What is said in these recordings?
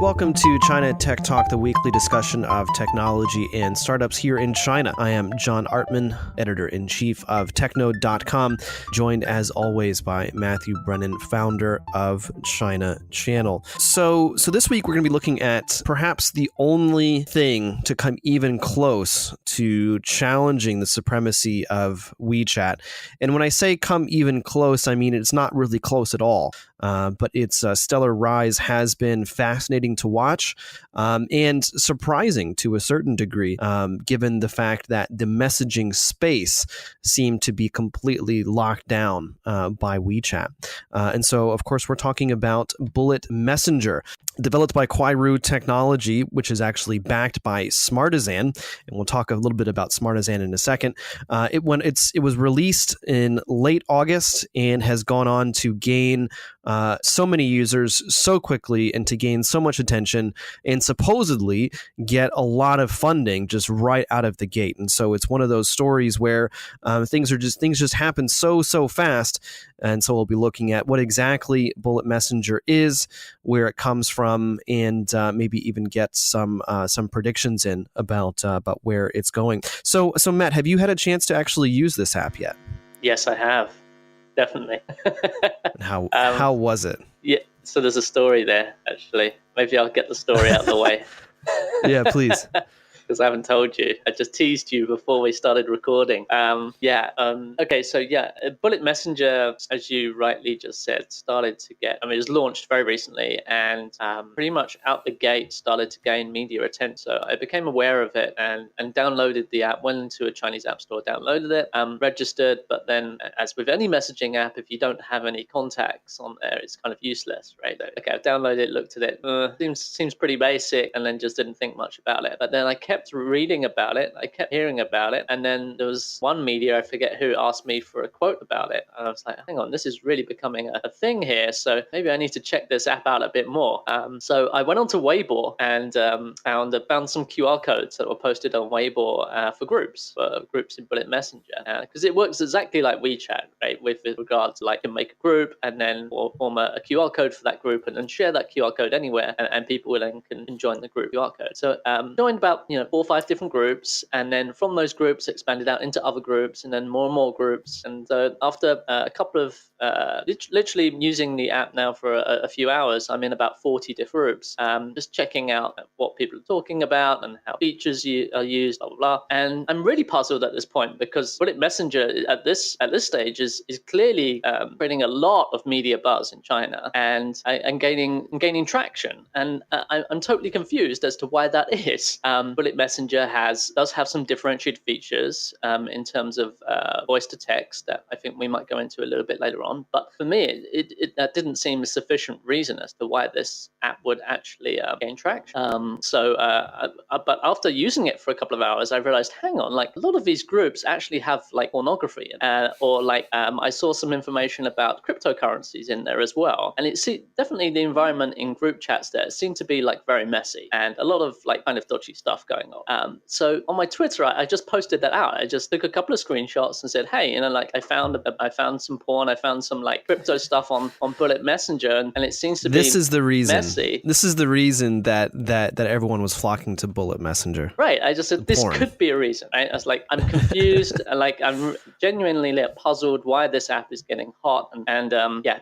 Welcome to China Tech Talk, the weekly discussion of technology and startups here in China. I am John Artman, editor-in-chief of TechNode.com, joined as always by Matthew Brennan, founder of China Channel. So this week we're going to be looking at perhaps the only thing to come even close to challenging the supremacy of WeChat. And when I say come even close, I mean it's not really close at all. But its stellar rise has been fascinating to watch and surprising to a certain degree, given the fact that the messaging space seemed to be completely locked down by WeChat. And so, of course, we're talking about Bullet Messenger, developed by Kwairu Technology, which is actually backed by Smartisan. And we'll talk a little bit about Smartisan in a second. It was released in late August and has gone on to gain so many users so quickly and to gain so much attention and supposedly get a lot of funding just right out of the gate. And so it's one of those stories where things just happen so fast. And so we'll be looking at what exactly Bullet Messenger is, where it comes from, and maybe even get some predictions in about where it's going. So Matt, have you had a chance to actually use this app yet? Yes, I have. Definitely. How was it? Yeah, so there's a story there, actually. Maybe I'll get the story out of the way. Yeah, please. Because I haven't told you. I just teased you before we started recording. Okay, so Bullet Messenger, as you rightly just said, started to get, it was launched very recently and pretty much out the gate started to gain media attention. So I became aware of it and downloaded the app, went into a Chinese app store, downloaded it, registered, but then as with any messaging app, if you don't have any contacts on there, it's kind of useless, right? Okay, I downloaded it, looked at it, seems pretty basic, and then just didn't think much about it. But then I kept reading about it, I kept hearing about it, and then there was one media, I forget who, asked me for a quote about it, and I was like, hang on, this is really becoming a thing here, so maybe I need to check this app out a bit more. So I went onto Weibo and found some QR codes that were posted on Weibo for groups in Bullet Messenger, because it works exactly like WeChat, right, with regard to like you can make a group and then form a QR code for that group and then share that QR code anywhere, and people then can join the group QR code. So joined about 4 or 5 different groups, and then from those groups expanded out into other groups and then more and more groups. And after a couple of literally using the app now for a few hours, I'm in about 40 different groups, just checking out what people are talking about and how features are used, blah blah blah. And I'm really puzzled at this point because Bullet Messenger at this stage is clearly creating a lot of media buzz in China and gaining traction. And I'm totally confused as to why that is. Bullet Messenger does have some differentiated features in terms of voice to text that I think we might go into a little bit later on. But for me, that didn't seem a sufficient reason as to why this app would actually gain traction. But after using it for a couple of hours, I realized, hang on, like a lot of these groups actually have like pornography or like I saw some information about cryptocurrencies in there as well. And definitely the environment in group chats there seemed to be like very messy and a lot of like kind of dodgy stuff going on. So on my Twitter, I just posted that out. I just took a couple of screenshots and said, hey, like I found some porn, I found some like crypto stuff on Bullet Messenger, and it seems to be messy. This is the reason that everyone was flocking to Bullet Messenger. Right. I just said this could be a reason. Right? I was like, I'm confused, like I'm genuinely puzzled why this app is getting hot, and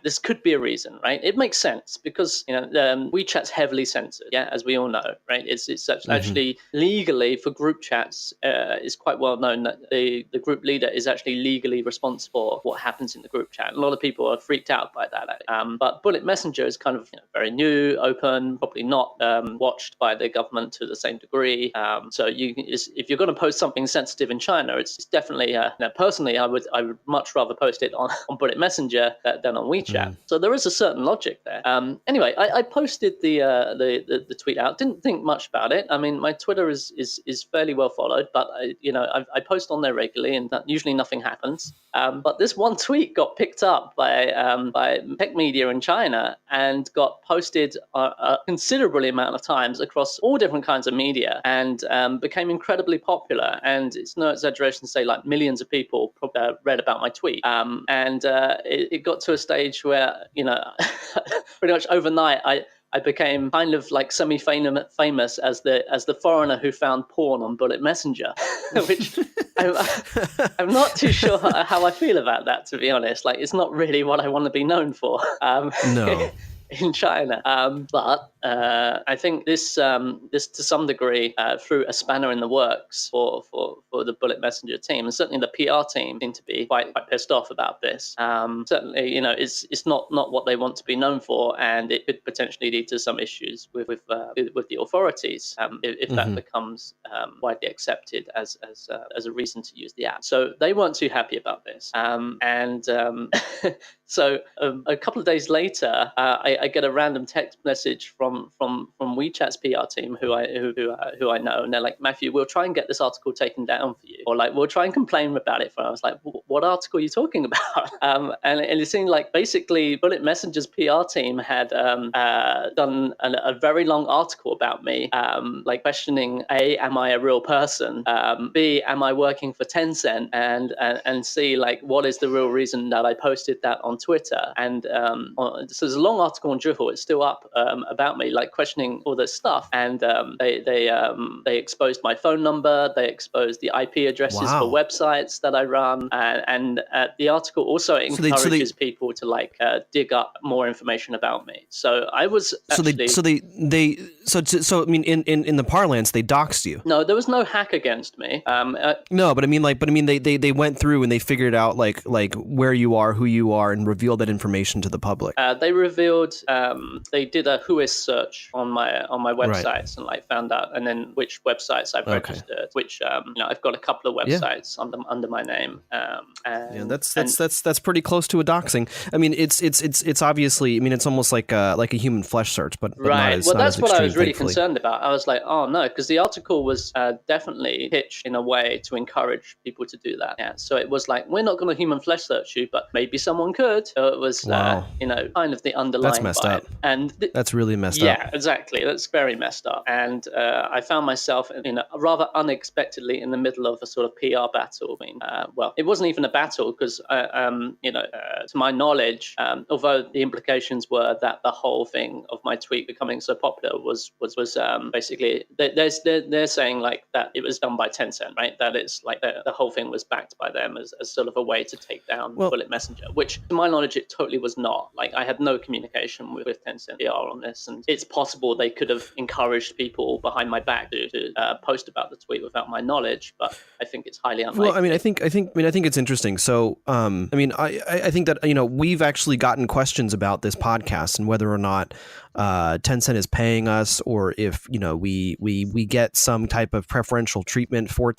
this could be a reason, right? It makes sense because WeChat's heavily censored, as we all know, right? It's actually legally for group chats, it's quite well known that the group leader is actually legally responsible for what happens in the group chat. A lot of people are freaked out by that. But Bullet Messenger is kind of very new, open, probably not watched by the government to the same degree. So if you're going to post something sensitive in China, it's definitely personally, I would much rather post it on Bullet Messenger than on WeChat. So there is a certain logic there. Anyway, I posted the tweet out. Didn't think much about it. I mean, my Twitter is fairly well followed, but I post on there regularly, and usually nothing happens. But this one tweet got picked up by tech media in China and got posted a considerable amount of times across all different kinds of media, and became incredibly popular. And it's no exaggeration to say like millions of people read about my tweet. And it got to a stage where pretty much overnight I I became kind of like semi-famous as the foreigner who found porn on Bullet Messenger, which I'm not too sure how I feel about that, to be honest. Like, it's not really what I want to be known for. No. In China. But I think this to some degree threw a spanner in the works for the Bullet Messenger team, and certainly the PR team seem to be quite pissed off about this. Certainly, it's not what they want to be known for, and it could potentially lead to some issues with the authorities if that becomes widely accepted as a reason to use the app. So they weren't too happy about this, So a couple of days later, I get a random text message from WeChat's PR team, who I know, and they're like, Matthew, we'll try and get this article taken down for you, or like we'll try and complain about it for you. I was like, what article are you talking about? And it seemed like basically Bullet Messenger's PR team had done a very long article about me, like questioning A, am I a real person? B, am I working for Tencent? And C, like what is the real reason that I posted that on Twitter? And so there's a long article on Dribble, it's still up, about me, like questioning all this stuff. And they exposed my phone number, they exposed the IP addresses for websites that I run, and the article also encourages people to like dig up more information about me. So I was actually, so I mean, in the parlance, they doxed you. No, there was no hack against me. No, but I mean, they went through and they figured out like where you are, who you are, and revealed that information to the public. They revealed, they did a whois search on my websites, and like found out, and then which websites I've registered, which I've got a couple of websites under my name. That's pretty close to a doxing. I mean, it's obviously, I mean, it's almost like a human flesh search, but right. Not well, that's what I was really thankfully concerned about. I was like, oh no, because the article was definitely pitched in a way to encourage people to do that. Yeah. So it was like, we're not going to human flesh search you, but maybe someone could. So it was, kind of the underlying. That's messed vibe. up. And that's really messed up. Yeah, exactly. That's very messed up. And I found myself, rather unexpectedly in the middle of a sort of PR battle. I mean, well, it wasn't even a battle because, to my knowledge, although the implications were that the whole thing of my tweet becoming so popular was basically they're saying like that it was done by Tencent, right? That it's like the whole thing was backed by them as sort of a way to take down Bullet Messenger, which to my knowledge it totally was not. Like I had no communication with Tencent PR on this, and it's possible they could have encouraged people behind my back to post about the tweet without my knowledge, but I think it's highly unlikely. Well, I mean, I think it's interesting. So, I think that we've actually gotten questions about this podcast and whether or not Tencent is paying us, or if we get some type of preferential treatment from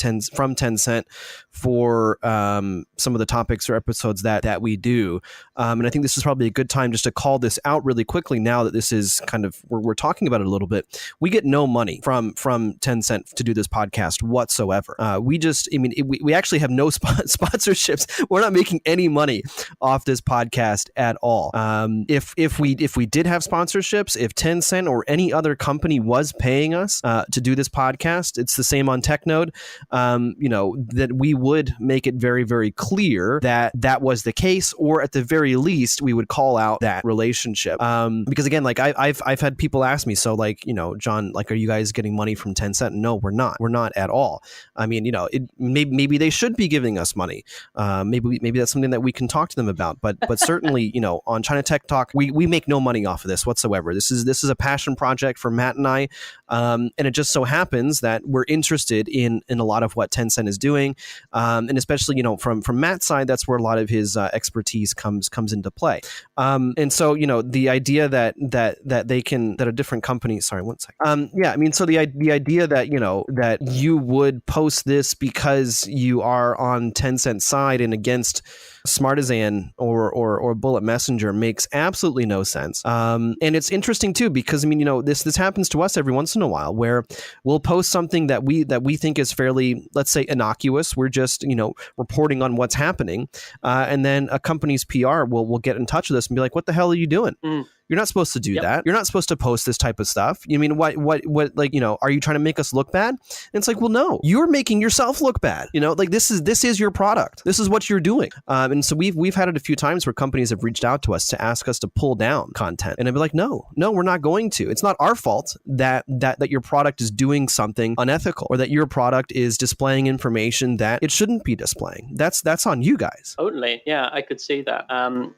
Tencent for some of the topics or episodes that we do. And I think this is probably a good time just to call this out really quickly now that this is kind of we're talking about it a little bit. We get no money from Tencent to do this podcast whatsoever. We actually have no sponsorships. We're not making any money off this podcast at all. If we did have sponsorships, if Tencent or any other company was paying us to do this podcast, it's the same on TechNode, that we would make it very, very clear that was the case, or at the very least, we would call out that relationship. Because again, like I've had people ask me, so like, John, like, are you guys getting money from Tencent? No, we're not. We're not at all. I mean, maybe they should be giving us money. Maybe that's something that we can talk to them about. But certainly, on China Tech Talk, we make no money off of this whatsoever. This is a passion project for Matt and I, and it just so happens that we're interested in a lot of what Tencent is doing, and especially from Matt's side, that's where a lot of his expertise comes into play. And so the idea that a different company. Sorry, one second. So the idea that that you would post this because you are on Tencent's side and against Smartisan or Bullet Messenger makes absolutely no sense. And it's interesting too, because this happens to us every once in a while, where we'll post something that we think is fairly, let's say, innocuous. We're just reporting on what's happening, and then a company's PR will get in touch with us and be like, "What the hell are you doing?" You're not supposed to do Yep. that. You're not supposed to post this type of stuff. You mean what like, you know, are you trying to make us look bad? And it's like, well, no, you're making yourself look bad. You know, like this is your product. This is what you're doing. And so we've had it a few times where companies have reached out to us to ask us to pull down content, and I'd be like, no, we're not going to. It's not our fault that your product is doing something unethical, or that your product is displaying information that it shouldn't be displaying. That's on you guys. Totally, yeah, I could see that.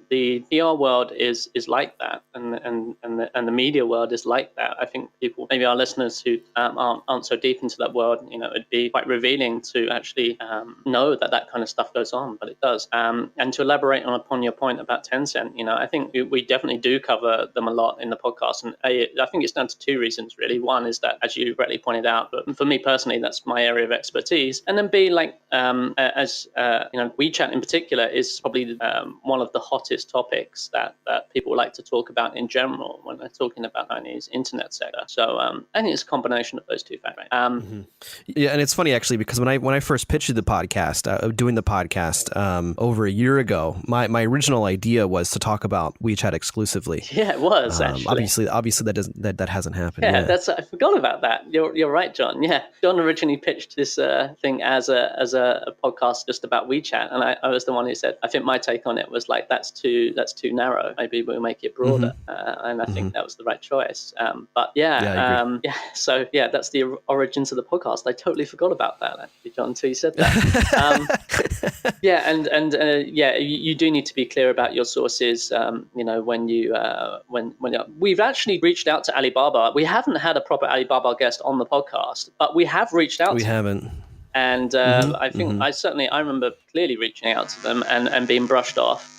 The PR world is like that, and the media world is like that. I think people, maybe our listeners who aren't so deep into that world, you know, it'd be quite revealing to actually know that kind of stuff goes on, but it does. And to elaborate upon your point about Tencent, you know, I think we definitely do cover them a lot in the podcast, and I think it's down to two reasons really. One is that, as you rightly pointed out, but for me personally, that's my area of expertise, and then B, like as you know, WeChat in particular is probably one of the hottest topics that people like to talk about in general when they're talking about Chinese internet sector. So I think it's a combination of those two factors. Yeah, and it's funny actually, because when I first pitched the podcast, doing the podcast over a year ago, my original idea was to talk about WeChat exclusively. Yeah, it was actually. Obviously that hasn't happened. Yeah, Yeah. I forgot about that. You're right, John. Yeah, John originally pitched this thing as a podcast just about WeChat, and I was the one who said, I think my take on it was like, that's too narrow. Maybe we'll make it broader, and I think that was the right choice. But so that's the origins of the podcast. I totally forgot about that actually, John, until you said that. You do need to be clear about your sources. You know, when we've actually reached out to Alibaba. We haven't had a proper Alibaba guest on the podcast, but we have reached out. We haven't. And I think I remember clearly reaching out to them and being brushed off.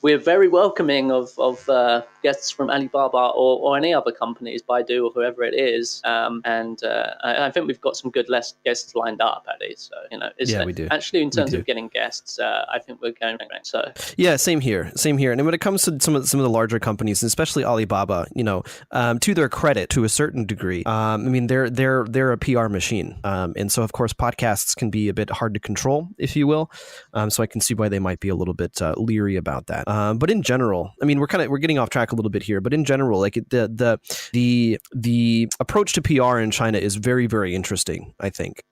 We're very welcoming of guests from Alibaba or any other companies, Baidu or whoever it is. I think we've got some good guests lined up at least. So, you know, we do. Actually, in terms of getting guests, I think we're going right. So yeah, same here. And when it comes to some of the larger companies, especially Alibaba, you know, to their credit, to a certain degree, I mean, they're a PR machine, and so of course podcasts can be a bit hard to control, if you will. So I can see why they might be a little bit leery about that. But in general, I mean, we're getting off track a little bit here, but in general, like the approach to PR in China is very, very interesting, I think,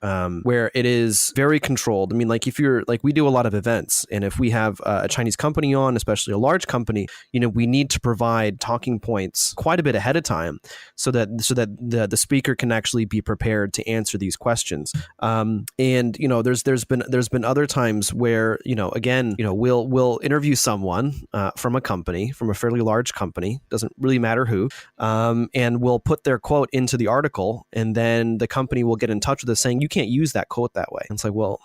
where it is very controlled. I mean, like if you're like, we do a lot of events, and if we have a Chinese company on, especially a large company, you know, we need to provide talking points quite a bit ahead of time so that the speaker can actually be prepared to answer these questions. And you know, there's been other times where, you know, again, you know, we'll interview someone from a company, from a fairly large company, doesn't really matter who, and we'll put their quote into the article, and then the company will get in touch with us saying, you can't use that quote that way. And it's like, well,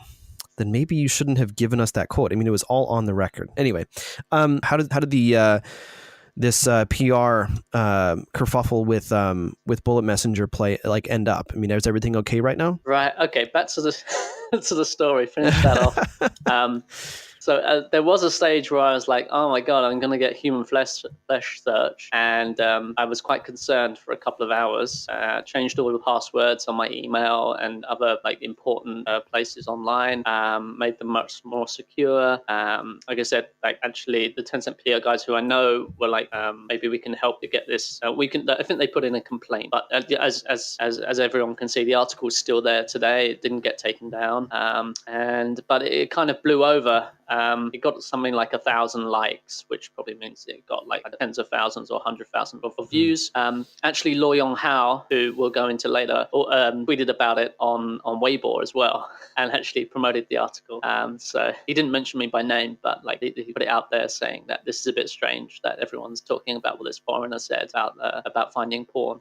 then maybe you shouldn't have given us that quote. I mean, it was all on the record. Anyway, how did the this PR kerfuffle with Bullet Messenger end up? I mean, is everything okay right now? Right. Okay. Back to the to the story. Finish that off. So there was a stage where I was like, oh my God, I'm going to get human flesh search. And I was quite concerned for a couple of hours, changed all the passwords on my email and other like important places online, made them much more secure. Like I said, like actually the Tencent PR guys who I know were like, maybe we can help you get this. I think they put in a complaint, but as everyone can see, the article's still there today. It didn't get taken down. But it kind of blew over. It got something like 1,000 likes, which probably means it got like tens of thousands or 100,000 of views. Actually, Luo Yonghao, who we'll go into later, tweeted about it on Weibo as well, and actually promoted the article. So he didn't mention me by name, but like he put it out there saying that this is a bit strange that everyone's talking about what this foreigner said about finding porn.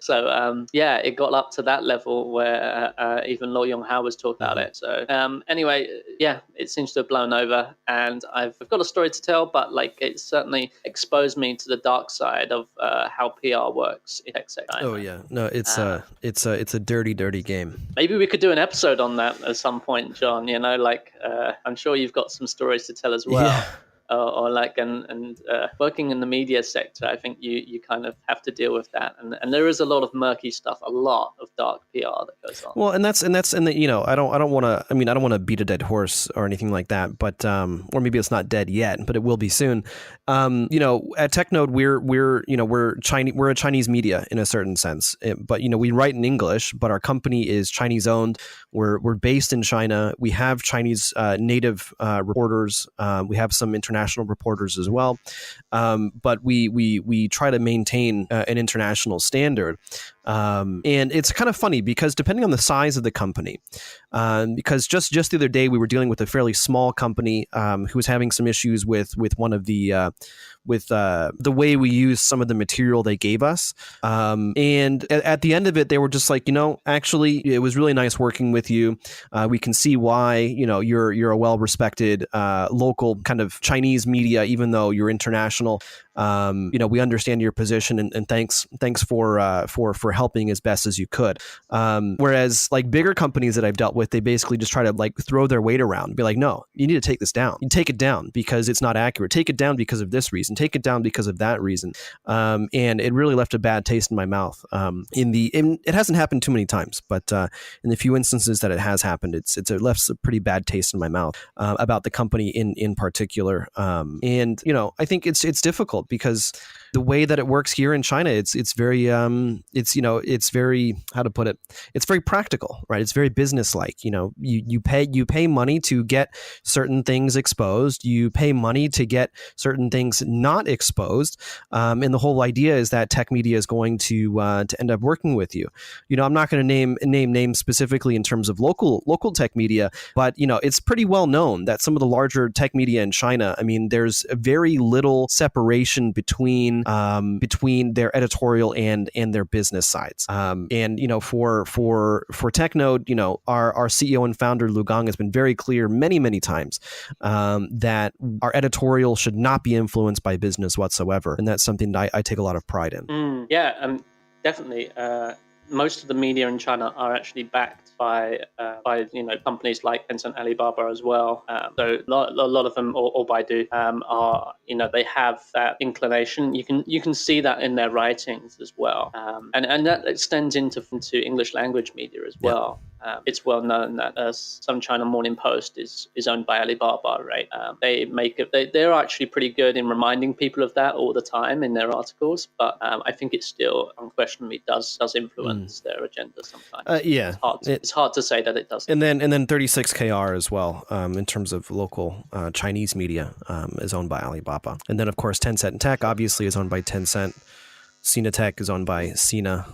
So it got up to that level where even Luo Yonghao was talking about it. So anyway, it seems to have blown over. And I've got a story to tell, but like it certainly exposed me to the dark side of how PR works in tech sector. Oh yeah, no, it's a dirty game. Maybe we could do an episode on that at some point, John. You know, like I'm sure you've got some stories to tell as well. or like and working in the media sector, I think you kind of have to deal with that, and there is a lot of murky stuff, a lot of dark PR that goes on. Well, and I don't want to. I mean, I don't want to beat a dead horse or anything like that, but or maybe it's not dead yet, but it will be soon. At TechNode, we're a Chinese media in a certain sense, but we write in English, but our company is Chinese owned. We're based in China. We have Chinese native reporters. We have some international reporters as well, but we try to maintain an international standard. And it's kind of funny because depending on the size of the company, because just the other day we were dealing with a fairly small company who was having some issues with one of the with the way we used some of the material they gave us, and at the end of it they were just like, actually it was really nice working with you. We can see why you're a well-respected local kind of Chinese media, even though you're international. We understand your position, and thanks for helping as best as you could. Whereas like bigger companies that I've dealt with, they basically just try to like throw their weight around and be like, no, you need to take this down. You take it down because it's not accurate. Take it down because of this reason. Take it down because of that reason. And it really left a bad taste in my mouth. It hasn't happened too many times, but in the few instances that it has happened, it left a pretty bad taste in my mouth about the company in particular. And I think it's difficult because the way that it works here in China, it's very how to put it, it's very practical, right? It's very businesslike. You pay money to get certain things exposed. You pay money to get certain things not exposed. And the whole idea is that tech media is going to end up working with you. I'm not going to name names specifically in terms of local tech media, but it's pretty well known that some of the larger tech media in China, I mean, there's very little separation between their editorial and their business sides. And for TechNode, our CEO and founder Lu Gang has been very clear many times that our editorial should not be influenced by business whatsoever, and that's something that I take a lot of pride in. Definitely. Most of the media in China are actually backed by companies like Tencent, Alibaba as well. So a lot of them, or Baidu, are they have that inclination. You can see that in their writings as well, and that extends into English language media as well. It's well known that some China Morning Post is owned by Alibaba, right? They're actually pretty good in reminding people of that all the time in their articles, but I think it still unquestionably does influence their agenda sometimes. It's hard to say that it doesn't. And then 36KR as well, in terms of local Chinese media, is owned by Alibaba. And then of course Tencent Tech obviously is owned by Tencent. Sina Tech is owned by Sina.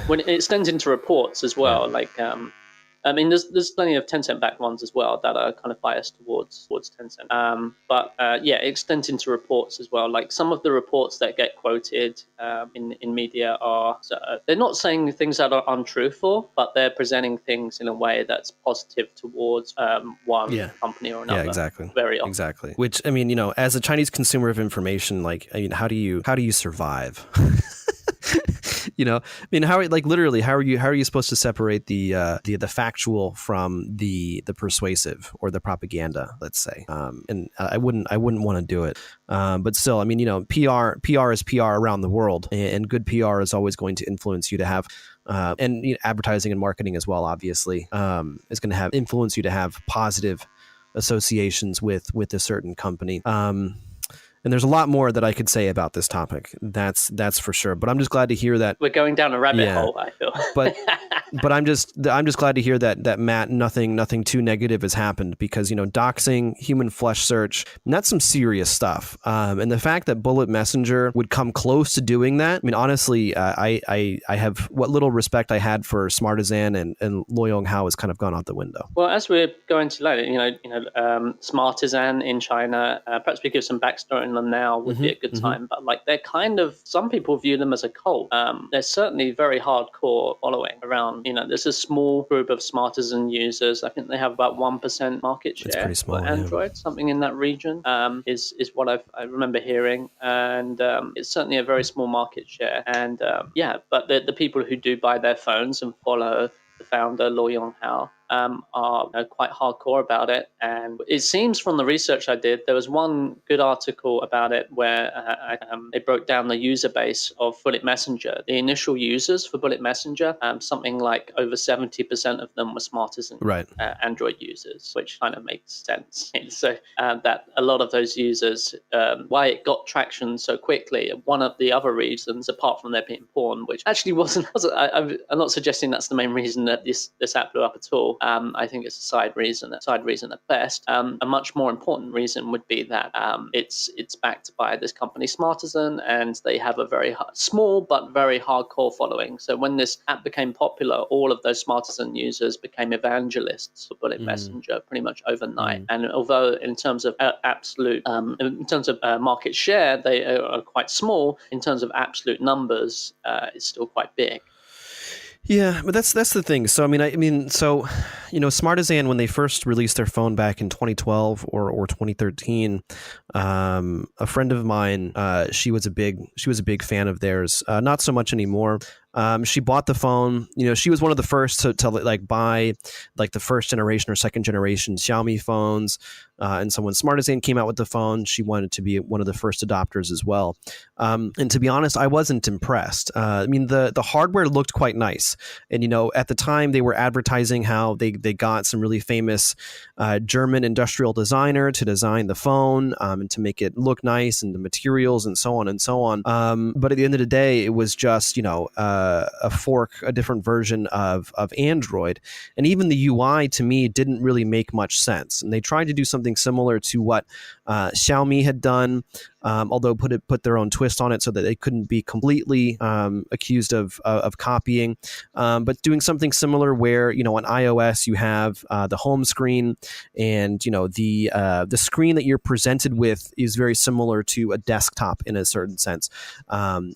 When it extends into reports as well, there's plenty of Tencent-backed ones as well that are kind of biased towards Tencent. But it extends into reports as well. Like some of the reports that get quoted in media they're not saying things that are untruthful, but they're presenting things in a way that's positive towards one company or another. Yeah, exactly. Very often. Exactly. Which, I mean, as a Chinese consumer of information, how do you survive? How are you supposed to separate the factual from the persuasive or the propaganda, let's say? And I wouldn't want to do it. But still, I mean, PR is PR around the world, and good PR is always going to influence you to have and advertising and marketing as well, obviously, is going to influence you to have positive associations with a certain company. And there's a lot more that I could say about this topic. That's for sure. But I'm just glad to hear that we're going down a rabbit hole, I feel. But I'm just glad to hear that Matt, nothing too negative has happened, because doxing, human flesh search, and that's some serious stuff. And the fact that Bullet Messenger would come close to doing that, I mean, honestly, I have what little respect I had for Smartisan and Lo Yonghao has kind of gone out the window. Well, as we're going to later, Smartisan in China, perhaps we give some backstory on them now would be a good time. But they're kind of, some people view them as a cult. They're certainly very hardcore following around. There's a small group of Smartisan users. I think they have about 1% market share. It's pretty small, for Android, something in that region. Is what I remember hearing, and it's certainly a very small market share. And but the people who do buy their phones and follow the founder Lo Yonghao, are quite hardcore about it. And it seems from the research I did, there was one good article about it where they broke down the user base of Bullet Messenger. The initial users for Bullet Messenger, something like over 70% of them were Smartisan Android users, which kind of makes sense. So that a lot of those users, why it got traction so quickly, one of the other reasons, apart from there being porn, which actually wasn't I'm not suggesting that's the main reason that this app blew up at all. I think it's a side reason at best. A much more important reason would be that it's backed by this company Smartisan, and they have a very small but very hardcore following. So when this app became popular, all of those Smartisan users became evangelists for Bullet Messenger pretty much overnight. And although in terms of market share, they are quite small, in terms of absolute numbers, it's still quite big. Yeah, but that's the thing. So Smartisan, when they first released their phone back in 2012 or 2013, a friend of mine, she was a big fan of theirs. Not so much anymore. She bought the phone. She was one of the first to like buy like the first generation or second generation Xiaomi phones. And so when Smartisan came out with the phone, she wanted to be one of the first adopters as well. And to be honest, I wasn't impressed. The hardware looked quite nice. And, at the time they were advertising how they got some really famous German industrial designer to design the phone and to make it look nice, and the materials and so on and so on. But at the end of the day, it was just, a different version of Android. And even the UI to me didn't really make much sense. And they tried to do something similar to what Xiaomi had done, although put their own twist on it so that they couldn't be completely accused of copying. But doing something similar where, on iOS you have the home screen, and the screen that you're presented with is very similar to a desktop in a certain sense,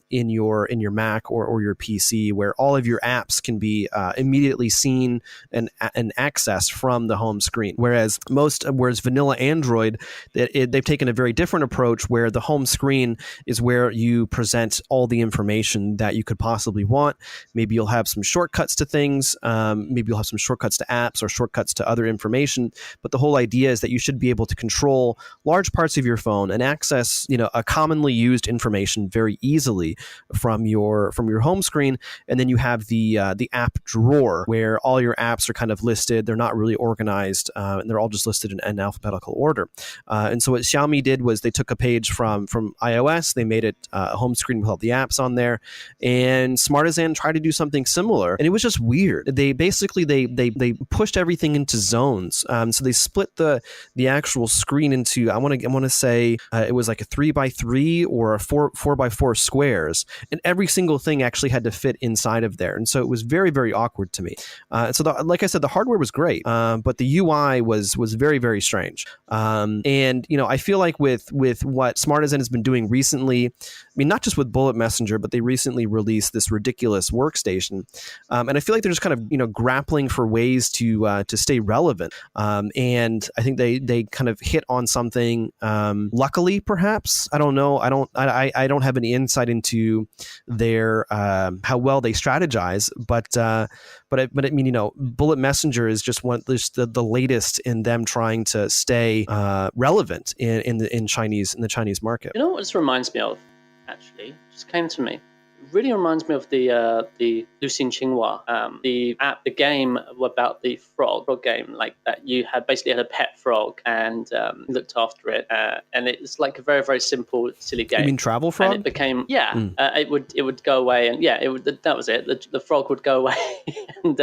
in your Mac or your PC, where all of your apps can be immediately seen and accessed from the home screen. Whereas vanilla Android, they've taken a very different approach, where the home screen is where you present all the information that you could possibly want. Maybe you'll have some shortcuts to things. Maybe you'll have some shortcuts to apps or shortcuts to other information. But the whole idea is that you should be able to control large parts of your phone and access, a commonly used information very easily from your home screen. And then you have the app drawer, where all your apps are kind of listed. They're not really organized, and they're all just listed in alphabetical order. And so what Xiaomi did was they took a page from iOS, they made it a home screen with all the apps on there, and Smartisan tried to do something similar, and it was just weird. They basically they pushed everything into zones. So they split the actual screen into, I want to say it was like a 3x3 or a 4x4 squares, and every single thing actually had to fit inside of there. And so it was very, very awkward to me. Like I said, the hardware was great, but the UI was very, very strange. And I feel like with what Smartisan has been doing recently, not just with Bullet Messenger, but they recently released this ridiculous workstation, and I feel like they're just kind of grappling for ways to stay relevant. And I think they kind of hit on something. Luckily, perhaps, I don't know. I don't have any insight into their how well they strategize, but Bullet Messenger is just the latest in them trying to stay relevant in the Chinese market. You know what this reminds me of? Actually, just came to me. It really reminds me of the Luxin Qinghua, the game about the frog game, like that. You basically had a pet frog and looked after it, and it's like a very, very simple, silly game. You mean Travel Frog? And it became it would go away, and that was it. The frog would go away and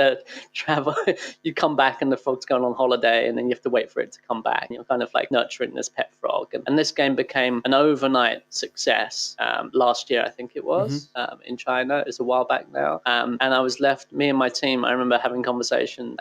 travel. You come back, and the frog's going on holiday, and then you have to wait for it to come back. And you're kind of like nurturing this pet frog, and this game became an overnight success last year, I think it was. In China. It's a while back now. And I was left, me and my team, I remember having conversation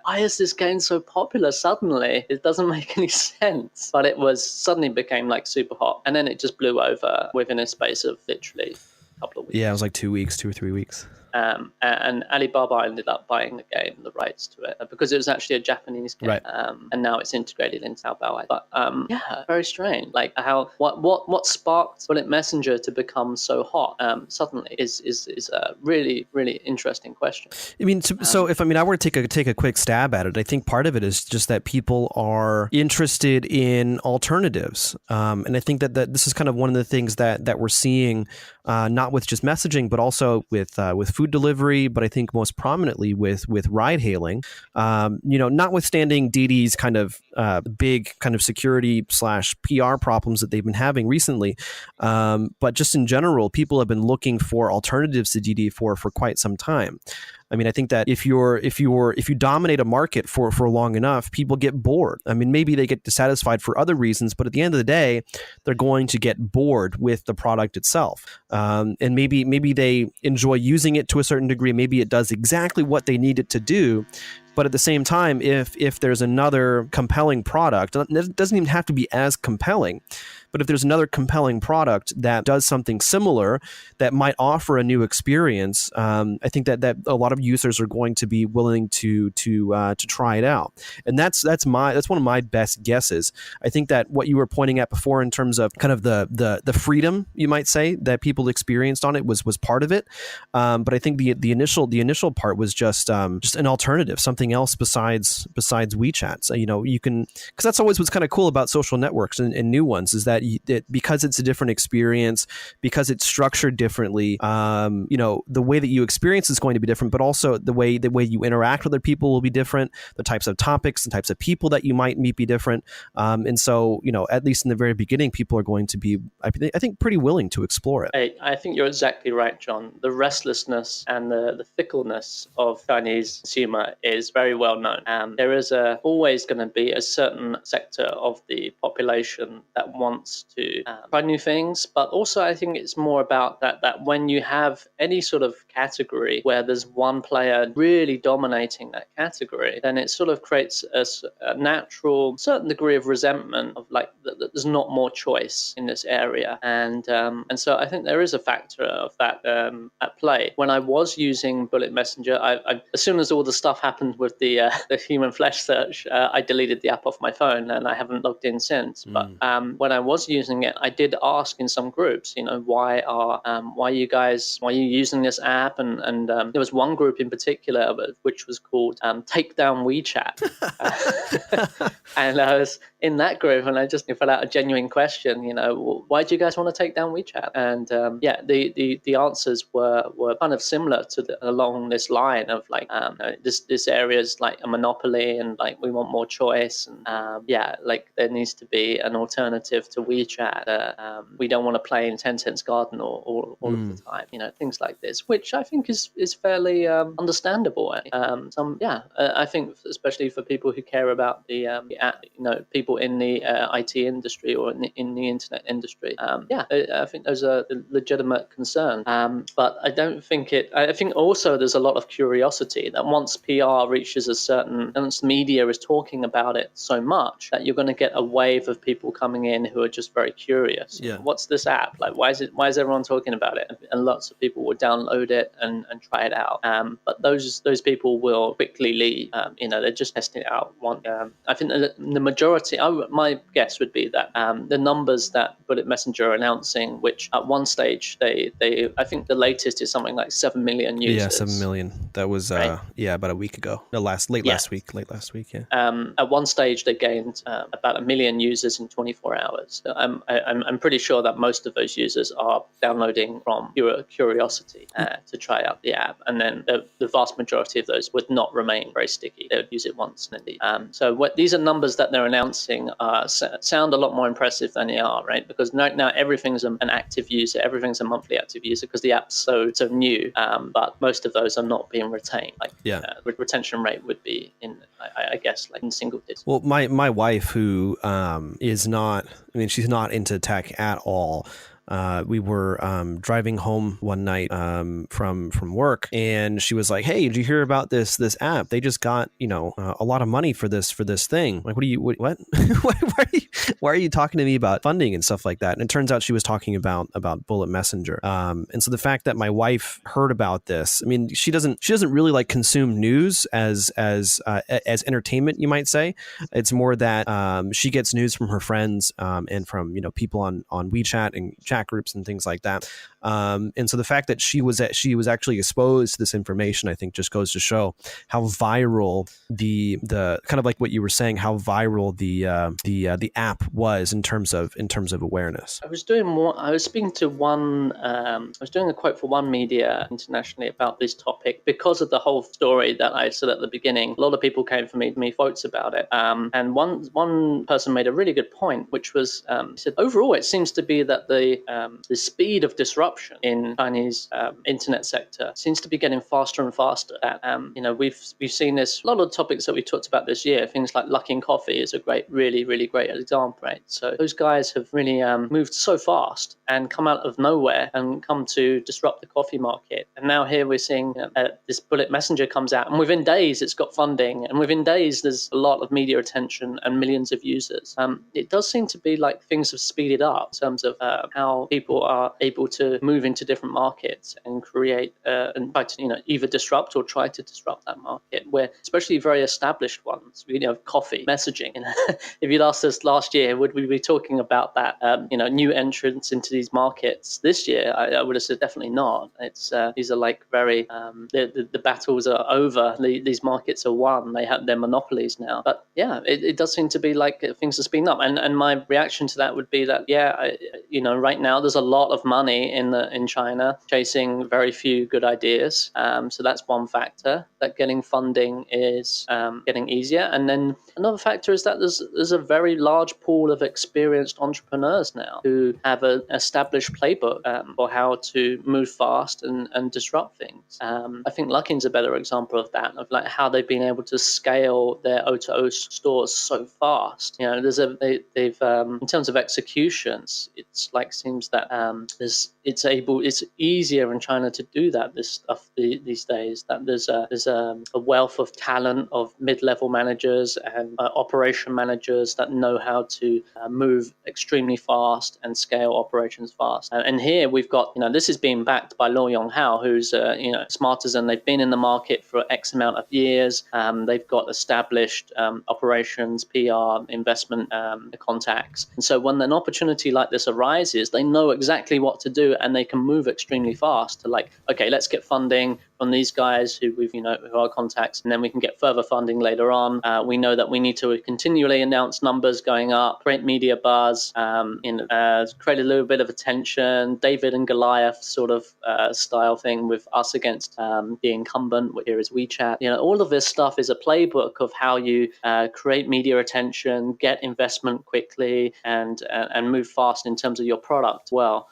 why is this game so popular suddenly? It doesn't make any sense. But it suddenly became like super hot. And then it just blew over within a space of literally a couple of weeks. Yeah, it was like 2 weeks, 2 or 3 weeks. And Alibaba ended up buying the game, the rights to it, because it was actually a Japanese game, Right. and now it's integrated into Taobao. But yeah, very strange. Like what sparked Bullet Messenger to become so hot suddenly is a really interesting question. I mean, so if I were to take a quick stab at it, I think part of it is just that people are interested in alternatives, and I think that this is kind of one of the things that we're seeing, not with just messaging, but also with food delivery, but I think most prominently with ride hailing. Notwithstanding Didi's kind of big kind of security / PR problems that they've been having recently, but just in general, people have been looking for alternatives to Didi for quite some time. I mean, I think that if you dominate a market for long enough, people get bored. I mean, maybe they get dissatisfied for other reasons, but at the end of the day, they're going to get bored with the product itself. And maybe they enjoy using it to a certain degree. Maybe it does exactly what they need it to do. But at the same time, if there's another compelling product, it doesn't even have to be as compelling, but if there's another compelling product that does something similar that might offer a new experience, I think that a lot of users are going to be willing to try it out. And that's one of my best guesses. I think that what you were pointing at before in terms of kind of the freedom, you might say, that people experienced on it was part of it. But I think the initial part was just an alternative, something else besides WeChat. So, you can, because that's always what's kind of cool about social networks and new ones, is that because it's a different experience, because it's structured differently, the way that you experience is going to be different, but also the way you interact with other people will be different. The types of topics and types of people that you might meet be different. And so, at least in the very beginning, people are going to be, I think, pretty willing to explore it. I think you're exactly right, John. The restlessness and the fickleness of Chinese consumer is very well known. There is always going to be a certain sector of the population that wants to try new things, but also I think it's more about that when you have any sort of category where there's one player really dominating that category, then it sort of creates a natural certain degree of resentment of like that there's not more choice in this area, and so I think there is a factor of that at play. When I was using Bullet Messenger, I as soon as all the stuff happened with the human flesh search, I deleted the app off my phone and I haven't logged in since. But when I was using it, I did ask in some groups, why are you using this app? And there was one group in particular which was called Take Down WeChat. And I was in that group and I just filled out a genuine question, why do you guys want to take down WeChat? And the answers were kind of similar to along this line of like this area is like a monopoly and like we want more choice, and like there needs to be an alternative to WeChat. We don't want to play in Tencent's garden all of the time, things like this, which I think is fairly understandable. I think especially for people who care about the people in the IT industry or in the internet industry. I think those are legitimate concern. But I don't think I think also there's a lot of curiosity that once PR reaches once media is talking about it so much, that you're going to get a wave of people coming in who are just very curious. Yeah. What's this app? Like, why is everyone talking about it? And lots of people will download it and try it out. But those people will quickly leave. They're just testing it out. I think the majority, my guess would be that the numbers that Bullet Messenger are announcing, which at one stage I think the latest is something like 7 million users. Yeah, 7 million. That was right? About a week ago. No, late last week. Yeah. At one stage they gained about 1 million users in 24 hours. So I'm pretty sure that most of those users are downloading from pure curiosity to try out the app, and then the vast majority of those would not remain very sticky. They would use it once and then leave. So these are numbers that they're announcing sound a lot more impressive than they are, right? Because now everything's an active user, everything's a monthly active user because the app's so new. But most of those are not being retained. Retention rate would be I guess like in single digits. Well, my wife, who is not, she's not into tech at all. we were driving home one night from work, and she was like, "Hey, did you hear about this app? They just got a lot of money for this thing." Like, what? Why are you talking to me about funding and stuff like that? And it turns out she was talking about Bullet Messenger. And so the fact that my wife heard about this, I mean, she doesn't really like consume news as entertainment, you might say. It's more that she gets news from her friends and from people on WeChat and chat groups and things like that. And so the fact that she was actually exposed to this information, I think, just goes to show how viral the kind of like what you were saying, how viral the app was in terms of awareness. I was doing a quote for one media internationally about this topic because of the whole story that I said at the beginning. A lot of people came for me quotes about it, and one person made a really good point, which was he said overall it seems to be that the speed of disruption in Chinese internet sector seems to be getting faster and faster. That we've seen this, a lot of topics that we talked about this year, things like Luckin Coffee is a really great example, right? So those guys have really moved so fast and come out of nowhere and come to disrupt the coffee market. And now here we're seeing this Bullet Messenger comes out, and within days it's got funding, and within days there's a lot of media attention and millions of users. It does seem to be like things have speeded up in terms of how people are able to move into different markets and create and try to either disrupt or try to disrupt that market, where especially very established ones, coffee messaging. If you'd asked us last year, would we be talking about that new entrants into these markets this year, I would have said definitely not. It's these are like very the battles are over, these markets are won, they have their monopolies now. But yeah, it does seem to be like things are speeding up, and my reaction to that would be that right now there's a lot of money in China chasing very few good ideas, so that's one factor, that getting funding is getting easier. And then another factor is that there's a very large pool of experienced entrepreneurs now who have an established playbook for how to move fast and disrupt things. I think Luckin's a better example of that, of like how they've been able to scale their O2O stores so fast. They've in terms of executions, it's like seems that it's easier in China to do that this stuff these days. That there's a wealth of talent of mid-level managers and operation managers that know how to move extremely fast and scale operations fast. And here we've got this is being backed by Luo Yonghao, who's Smartisan. They've been in the market for X amount of years. They've got established operations, PR, investment contacts. And so when an opportunity like this arises, they know exactly what to do, and they can move extremely fast to like, okay, let's get funding from these guys who who are contacts, and then we can get further funding later on. We know that we need to continually announce numbers going up, create media buzz, create a little bit of attention, David and Goliath sort of style thing with us against the incumbent, here is WeChat. All of this stuff is a playbook of how you create media attention, get investment quickly, and move fast in terms of your product as well.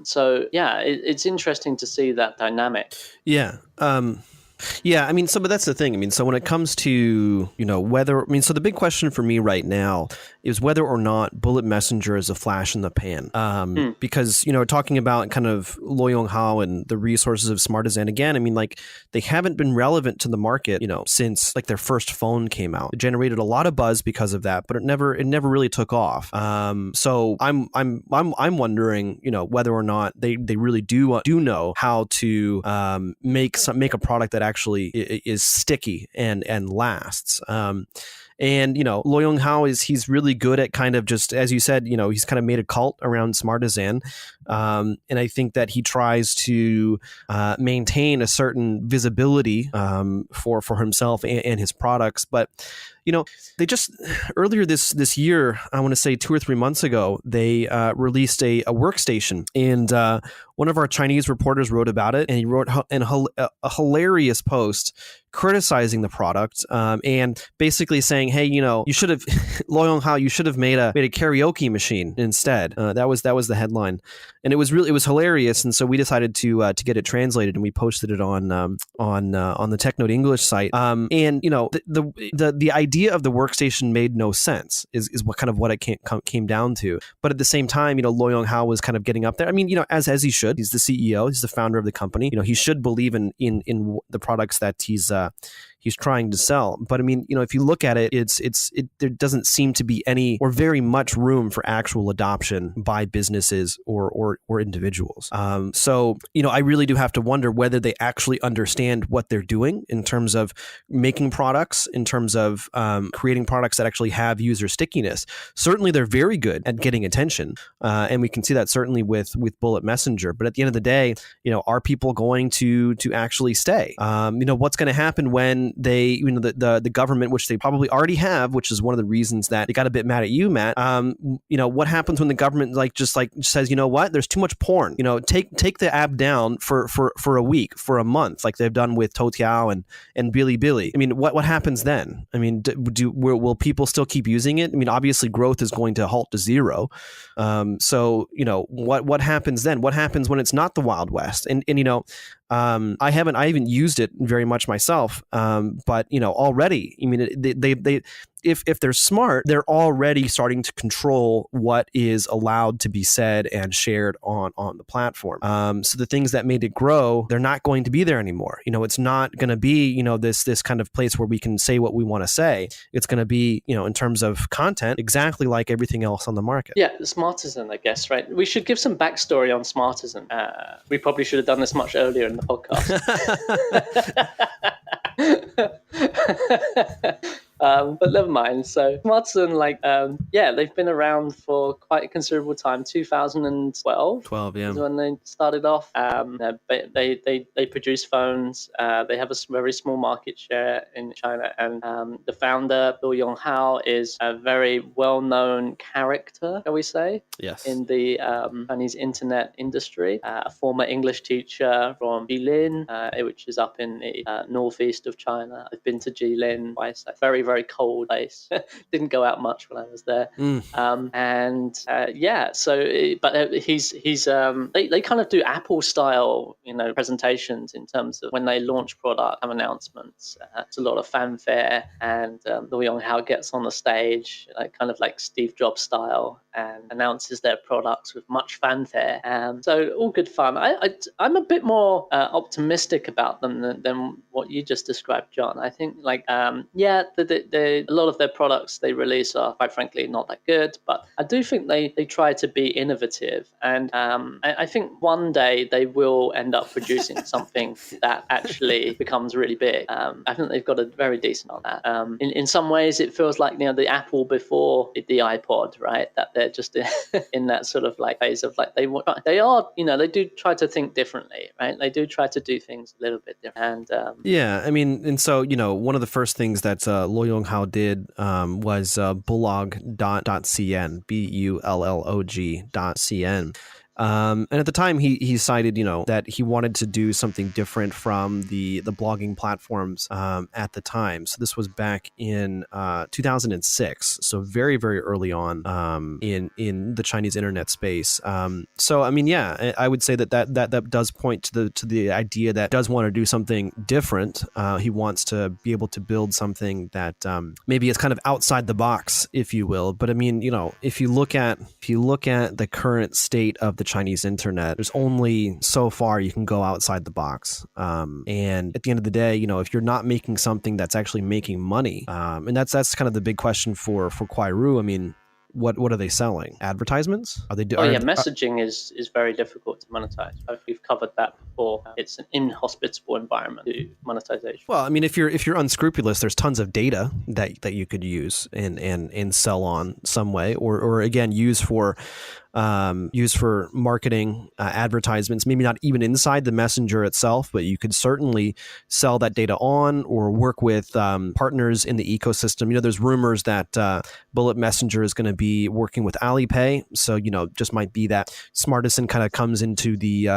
So yeah, it's interesting to see that dynamic. Yeah. Yeah, I mean, but that's the thing. I mean, so when it comes to, so the big question for me right now is whether or not Bullet Messenger is a flash in the pan. Because, talking about kind of Luo Yonghao and the resources of Smartisan again, I mean, like, they haven't been relevant to the market, since like their first phone came out. It generated a lot of buzz because of that, but it never really took off. So I'm wondering, whether or not they really do know how to make a product that actually is sticky and lasts. And, Luo Yonghao he's really good at kind of just, as you said, he's kind of made a cult around Smartisan. And I think that he tries to maintain a certain visibility for himself and his products. But, they just earlier this year, I want to say 2 or 3 months ago, they released a workstation. And one of our Chinese reporters wrote about it, and he wrote a hilarious post criticizing the product, and basically saying, hey, you should have Loyang Hao, you should have made a karaoke machine instead. That was the headline, and it was hilarious. And so we decided to get it translated, and we posted it on the TechNode English site. And the idea of the workstation made no sense is what it came down to. But at the same time, Loyang Hao was kind of getting up there. I mean, as he should. He's the CEO. He's the founder of the company. He should believe in the products that he's trying to sell. But I mean, if you look at it, there doesn't seem to be any or very much room for actual adoption by businesses or individuals. So I really do have to wonder whether they actually understand what they're doing in terms of making products, in terms of creating products that actually have user stickiness. Certainly, they're very good at getting attention, and we can see that certainly with Bullet Messenger. But at the end of the day, are people going to actually stay? What's going to happen when they, the government, which they probably already have, which is one of the reasons that they got a bit mad at you, Matt. What happens when the government just says, what, there's too much porn. Take the app down for a week, for a month, like they've done with Toutiao and Bilibili. I mean, what happens then? I mean, will people still keep using it? I mean, obviously, growth is going to halt to zero. So what happens then? What happens when it's not the Wild West? And I haven't used it very much myself, but already, I mean, they if they're smart, they're already starting to control what is allowed to be said and shared on the platform. So the things that made it grow, they're not going to be there anymore. It's not going to be this kind of place where we can say what we want to say. It's going to be in terms of content exactly like everything else on the market. Yeah, Smartisan, I guess, right? We should give some backstory on Smartisan. We probably should have done this much earlier in the podcast. But never mind. So Smartisan, they've been around for quite a considerable time. 2012 yeah, is when they started off. They produce phones. They have a very small market share in China, and the founder, Loyang Hao, is a very well-known character, shall we say? Yes. In the Chinese internet industry. A former English teacher from Jilin, which is up in the northeast of China. I've been to Jilin twice. Very, very cold place. Didn't go out much when I was there. They kind of do Apple style, presentations in terms of when they launch product, have announcements. It's a lot of fanfare, and Loyang Hao gets on the stage, kind of like Steve Jobs style, and announces their products with much fanfare. So all good fun. I'm a bit more optimistic about them than what you just described, John. I think a lot of their products they release are, quite frankly, not that good, but I do think they try to be innovative, and I think one day they will end up producing something that actually becomes really big. I think they've got a very decent on that. In some ways, it feels like the Apple before the iPod, right? That they're just in that sort of phase of they do try to think differently, right? They do try to do things a little bit different. And yeah, I mean, and so one of the first things that Loyang Hao did was bullog.cn, bullog.cn. And at the time, he cited, that he wanted to do something different from the blogging platforms at the time. So this was back in 2006, so very, very early on in the Chinese internet space. So I mean, yeah, I would say that does point to the idea that does want to do something different. He wants to be able to build something that maybe is kind of outside the box, if you will. But I mean, if you look at the current state of the Chinese internet, there's only so far you can go outside the box. And at the end of the day, if you're not making something that's actually making money, and that's kind of the big question for Kuai-Ru. I mean, what are they selling? Advertisements? Are they messaging is very difficult to monetize. We've covered that before. It's an inhospitable environment to monetization. Well, I mean, if you're unscrupulous, there's tons of data that you could use and sell on some way, or again use for used for marketing, advertisements, maybe not even inside the messenger itself, but you could certainly sell that data on or work with partners in the ecosystem. There's rumors that Bullet Messenger is going to be working with Alipay. So, just might be that Smartisan kind of comes into the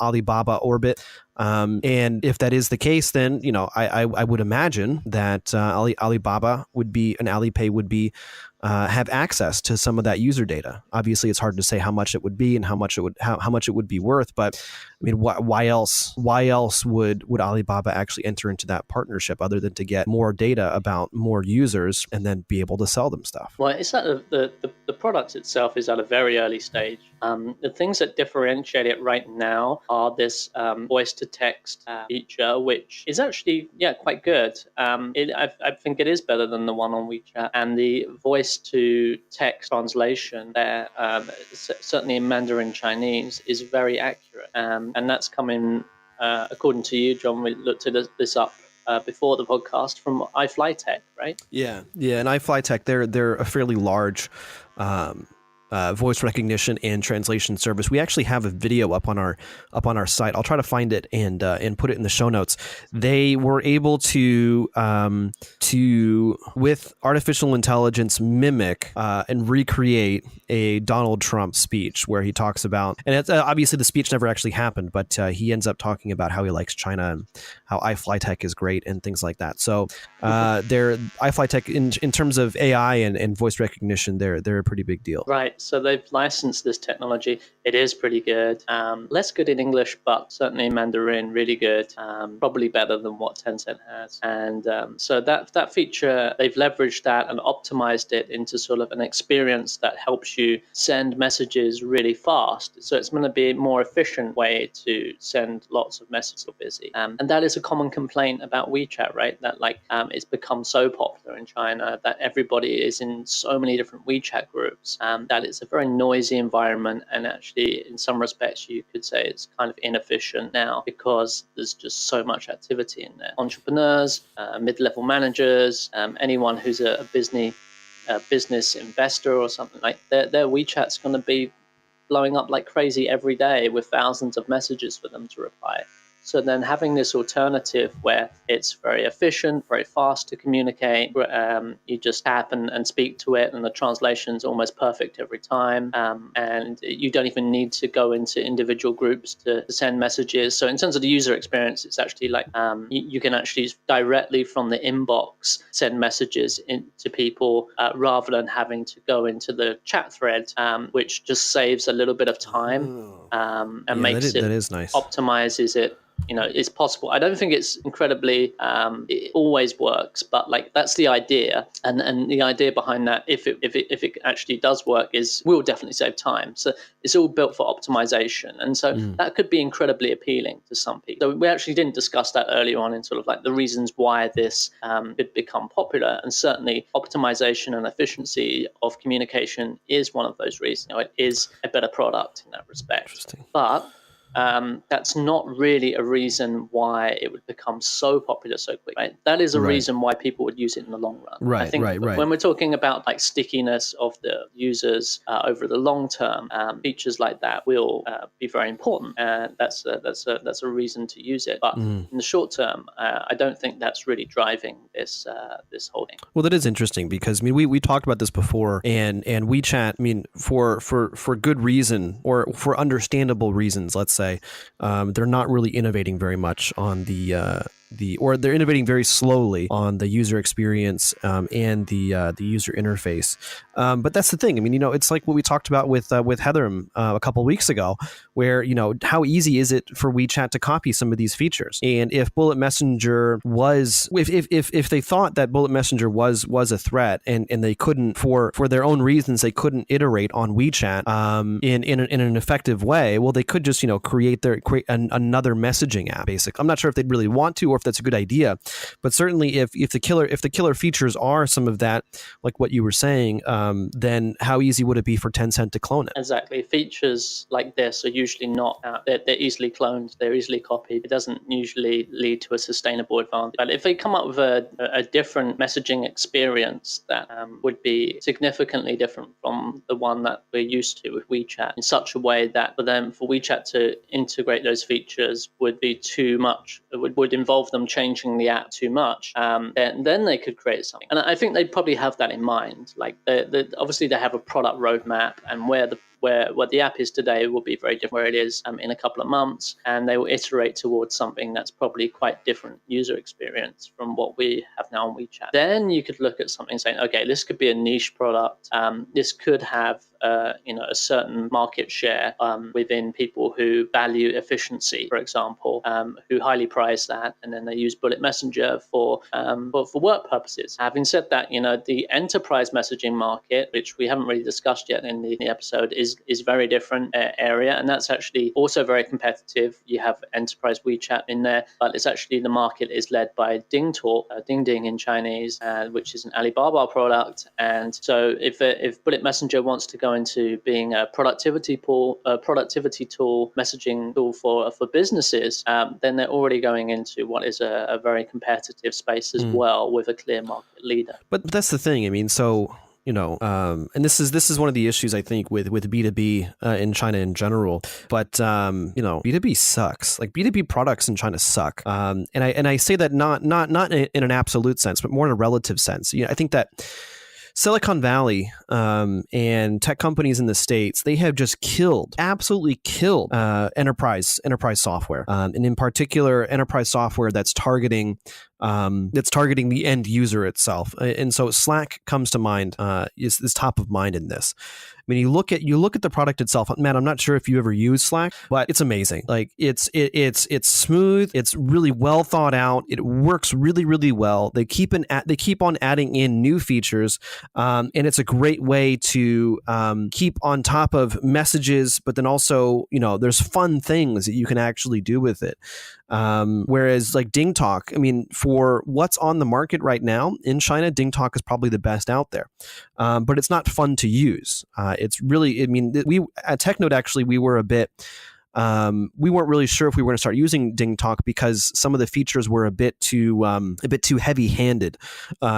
Alibaba orbit. And if that is the case, then, I would imagine that Alibaba would be, and Alipay would be, have access to some of that user data. Obviously, it's hard to say how much it would be and how much it would be worth. But I mean, why else would Alibaba actually enter into that partnership other than to get more data about more users and then be able to sell them stuff? Well, it's that the product itself is at a very early stage. The things that differentiate it right now are this voice to text feature, which is actually quite good. I think it is better than the one on WeChat, and the voice to text translation there, certainly in Mandarin Chinese, is very accurate, and that's coming according to you, John. We looked at this up before the podcast from iFlytek, right? Yeah, and iFlytek, they're a fairly large voice recognition and translation service. We actually have a video up on our site. I'll try to find it and put it in the show notes. They were able to with artificial intelligence mimic and recreate a Donald Trump speech where he talks about, and it's, obviously the speech never actually happened, but he ends up talking about how he likes China and how iFlytek is great and things like that. So they're iFlytek in terms of AI and voice recognition, they're a pretty big deal. Right. So they've licensed this technology. It is pretty good. Less good in English, but certainly in Mandarin, really good. Probably better than what Tencent has. And so that feature, they've leveraged that and optimized it into sort of an experience that helps you send messages really fast. So it's going to be a more efficient way to send lots of messages if you're busy. And that is a common complaint about WeChat, right? That it's become so popular in China that everybody is in so many different WeChat groups that it's a very noisy environment, and actually in some respects you could say it's kind of inefficient now because there's just so much activity in there. Entrepreneurs, mid-level managers, anyone who's a business investor or something, like their WeChat's going to be blowing up like crazy every day with thousands of messages for them to reply. So then having this alternative where it's very efficient, very fast to communicate, you just tap and speak to it, and the translation's almost perfect every time. And you don't even need to go into individual groups to send messages. So in terms of the user experience, it's actually like you can actually directly from the inbox send messages to people rather than having to go into the chat thread, which just saves a little bit of time and makes that is nice. Optimizes it. It's possible. I don't think it's incredibly, it always works, but that's the idea. And the idea behind that, if it actually does work, is we'll definitely save time. So it's all built for optimization. And so that could be incredibly appealing to some people. So we actually didn't discuss that earlier on in sort of the reasons why this could become popular. And certainly optimization and efficiency of communication is one of those reasons. It is a better product in that respect. Interesting. But that's not really a reason why it would become so popular so quickly. Right? That is a reason why people would use it in the long run. Right, I think when we're talking about stickiness of the users over the long term, features like that will be very important, and that's a reason to use it. But in the short term, I don't think that's really driving this whole thing. Well, that is interesting because we talked about this before, and WeChat, for good reason or for understandable reasons, let's say. They're not really innovating very much on or they're innovating very slowly on the user experience and the user interface. But that's the thing. It's like what we talked about with Heather a couple of weeks ago, where how easy is it for WeChat to copy some of these features? And if Bullet Messenger was, if they thought that Bullet Messenger was a threat, and they couldn't for their own reasons, they couldn't iterate on WeChat in an effective way, well, they could just create another messaging app. Basically, I'm not sure if they'd really want to, or if that's a good idea, but certainly if the killer features are some of that, like what you were saying, then how easy would it be for Tencent to clone it? Exactly. Features like this are usually not they're easily cloned, they're easily copied. It doesn't usually lead to a sustainable advantage. But if they come up with a different messaging experience that would be significantly different from the one that we're used to with WeChat, in such a way that for WeChat to integrate those features would be too much, it would involve them changing the app too much, then they could create something. And I think they probably have that in mind. Like obviously they have a product roadmap, and where what the app is today will be very different where it is in a couple of months, and they will iterate towards something that's probably quite different user experience from what we have now on WeChat. Then you could look at something saying, okay, this could be a niche product. This could have a certain market share within people who value efficiency, for example, who highly prize that, and then they use Bullet Messenger for work purposes. Having said that, the enterprise messaging market, which we haven't really discussed yet in the episode, is very different area, and that's actually also very competitive. You have enterprise WeChat in there, but it's actually the market is led by DingTalk, Ding Ding in Chinese, which is an Alibaba product. And so if Bullet Messenger wants to go into being a productivity tool, messaging tool for businesses, then they're already going into what is a very competitive space as well, with a clear market leader. But that's the thing. I mean, so and this is one of the issues I think with B2B in China in general. But B2B sucks. Like B2B products in China suck. And I say that not in an absolute sense, but more in a relative sense. I think that Silicon Valley and tech companies in the States, they have just absolutely killed enterprise software, and in particular enterprise software that's targeting the end user itself. And so Slack comes to mind, is top of mind in this. I mean, you look at the product itself. Matt, I'm not sure if you ever use Slack, but it's amazing. Like it's smooth. It's really well thought out. It works really, really well. They keep on adding in new features, and it's a great way to keep on top of messages. But then also, there's fun things that you can actually do with it. Whereas like DingTalk, I mean, for what's on the market right now in China, DingTalk is probably the best out there. But it's not fun to use. It's really, I mean, we at TechNode actually, we were we weren't really sure if we were going to start using DingTalk because some of the features were a bit too heavy-handed,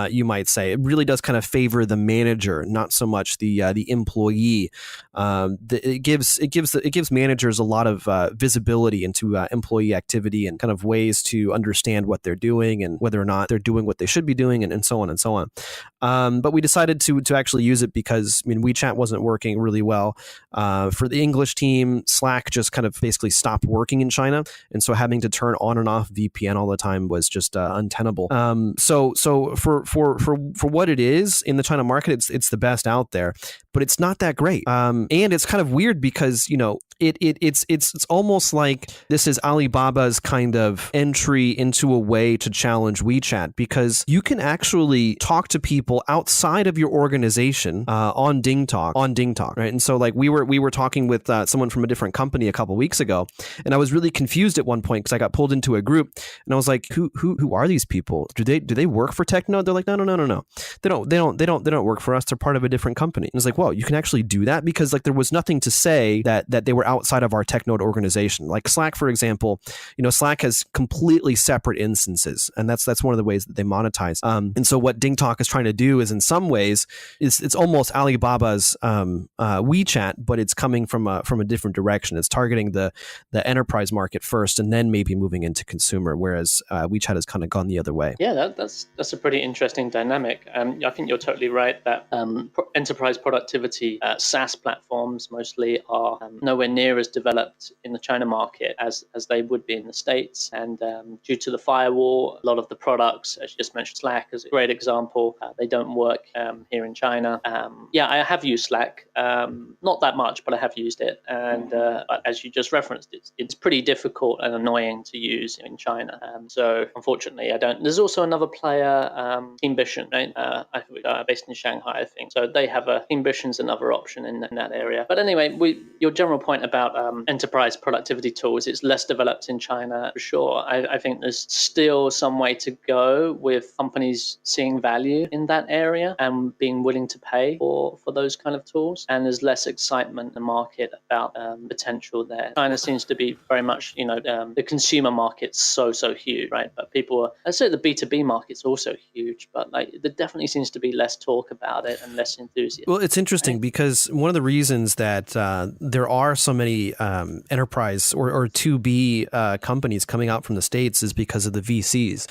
you might say. It really does kind of favor the manager, not so much the employee. It gives managers a lot of visibility into employee activity and kind of ways to understand what they're doing and whether or not they're doing what they should be doing, and so on and so on. But we decided to actually use it because WeChat wasn't working really well for the English team. Slack just kind of basically stopped working in China, and so having to turn on and off VPN all the time was just untenable. So for what it is in the China market, it's the best out there, but it's not that great. And it's kind of weird because it's almost like this is Alibaba's kind of entry into a way to challenge WeChat, because you can actually talk to people outside of your organization on DingTalk, right? And so like we were talking with someone from a different company a couple weeks ago, and I was really confused at one point because I got pulled into a group, and I was like, who are these people? Do they work for TechNode? They're like, no. They don't work for us. They're part of a different company. And I was like, whoa, you can actually do that? Because like there was nothing to say that they were outside of our TechNode organization. Like Slack, for example, Slack has completely separate instances, and that's one of the ways that they monetize. And so what DingTalk is trying to do is, in some ways, it's almost Alibaba's WeChat, but it's coming from a different direction. It's targeting the enterprise market first, and then maybe moving into consumer, whereas WeChat has kind of gone the other way. Yeah, that's a pretty interesting dynamic. I think you're totally right that enterprise productivity SaaS platforms mostly are nowhere near as developed in the China market as they would be in the States. And due to the firewall, a lot of the products, as you just mentioned, Slack is a great example. They don't work here in China. I have used Slack, not that much, but I have used it. And as you just referenced, it's pretty difficult and annoying to use in China. So unfortunately, I don't. There's also another player, Teambition, right? Based in Shanghai, I think. So they have Teambition's another option in that area. But anyway, your general point about enterprise productivity tools. It's less developed in China for sure. I think there's still some way to go with companies seeing value in that area and being willing to pay for those kind of tools. And there's less excitement in the market about potential there. China seems to be very much, the consumer market's so huge, right? But I'd say the B2B market's also huge, but like there definitely seems to be less talk about it and less enthusiasm. Well, it's interesting because one of the reasons that there are so many enterprise or 2B companies coming out from the States is because of the VCs.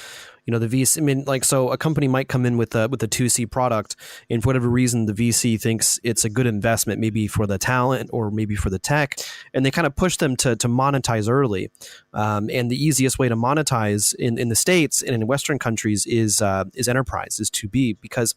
The VC, I mean, like, so a company might come in with a 2C product, and for whatever reason, the VC thinks it's a good investment, maybe for the talent or maybe for the tech, and they kind of push them to monetize early. And the easiest way to monetize in the States and in Western countries is enterprise, is 2B, because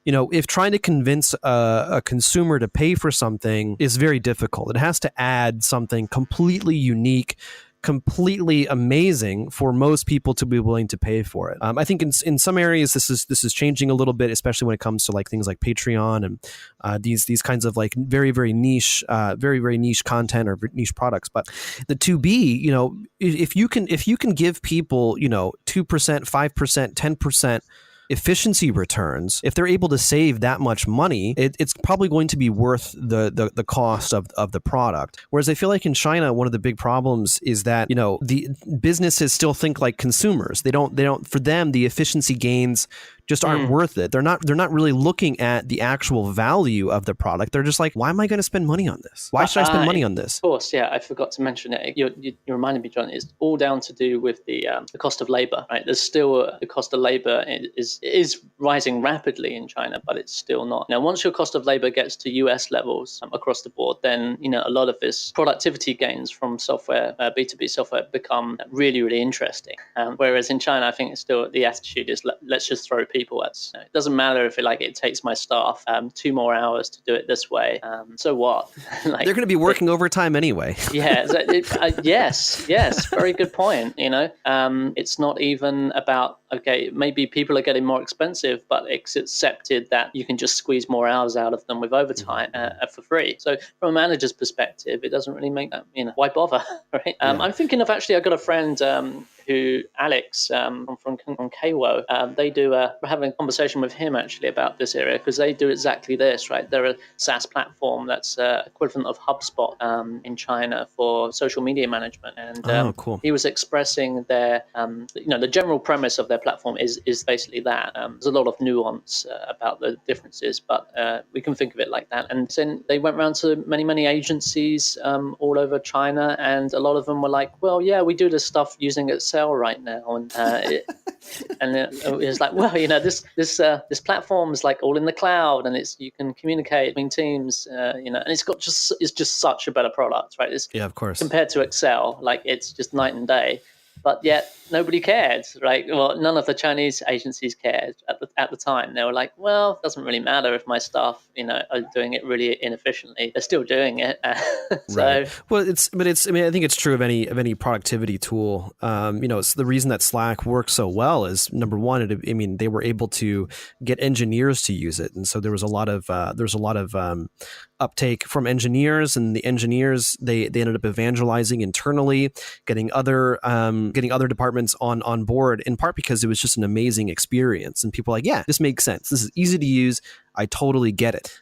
if trying to convince a consumer to pay for something is very difficult, it has to add something completely unique, completely amazing for most people to be willing to pay for it. I think in some areas this is changing a little bit, especially when it comes to like things like Patreon and these kinds of like very niche, very niche content or niche products. But the 2B, if you can give people 2%, 5%, 10% efficiency returns, if they're able to save that much money, it's probably going to be worth the cost of the product. Whereas I feel like in China, one of the big problems is that the businesses still think like consumers. They don't. For them, the efficiency gains just aren't worth it. They're not really looking at the actual value of the product. They're just like, why am I going to spend money on this? Why should I spend money on this? Of course, yeah. I forgot to mention it. You reminded me, John. It's all down to do with the cost of labor, right? There's still the cost of labor is rising rapidly in China, but it's still not. Now, once your cost of labor gets to US levels across the board, then a lot of this productivity gains from software, B2B software, become really interesting. Whereas in China, I think it's still the attitude is let's just throw people at. It doesn't matter if it takes my staff 2 more hours to do it this way. So what? They're going to be working overtime anyway. Yeah. Yes. Very good point. It's not even about, okay, maybe people are getting more expensive, but it's accepted that you can just squeeze more hours out of them with overtime for free. So from a manager's perspective, it doesn't really make that, why bother, right? I'm thinking of, actually, I got a friend who, Alex, from KWO, they do, we're having a conversation with him actually about this area, because they do exactly this, right? They're a SaaS platform that's equivalent of HubSpot in China for social media management. And cool. He was expressing their, the general premise of their platform is basically that. There's a lot of nuance about the differences, but we can think of it like that. And then they went around to many agencies all over China, and a lot of them were like, well, yeah, we do this stuff using Excel right now, and it was like, well, this platform is like all in the cloud, and you can communicate between teams, and it's just such a better product, right? Of course, compared to Excel, like it's just night and day. But yet nobody cared, right? Well, none of the Chinese agencies cared at the time. They were like, well, it doesn't really matter if my staff, are doing it really inefficiently. They're still doing it. So, right. Well, I think it's true of any productivity tool. It's the reason that Slack works so well is, number one, they were able to get engineers to use it, and so there was a lot of uptake from engineers, and the engineers they ended up evangelizing internally, getting other departments on board, in part because it was just an amazing experience, and people were like, yeah, this makes sense, this is easy to use, I totally get it.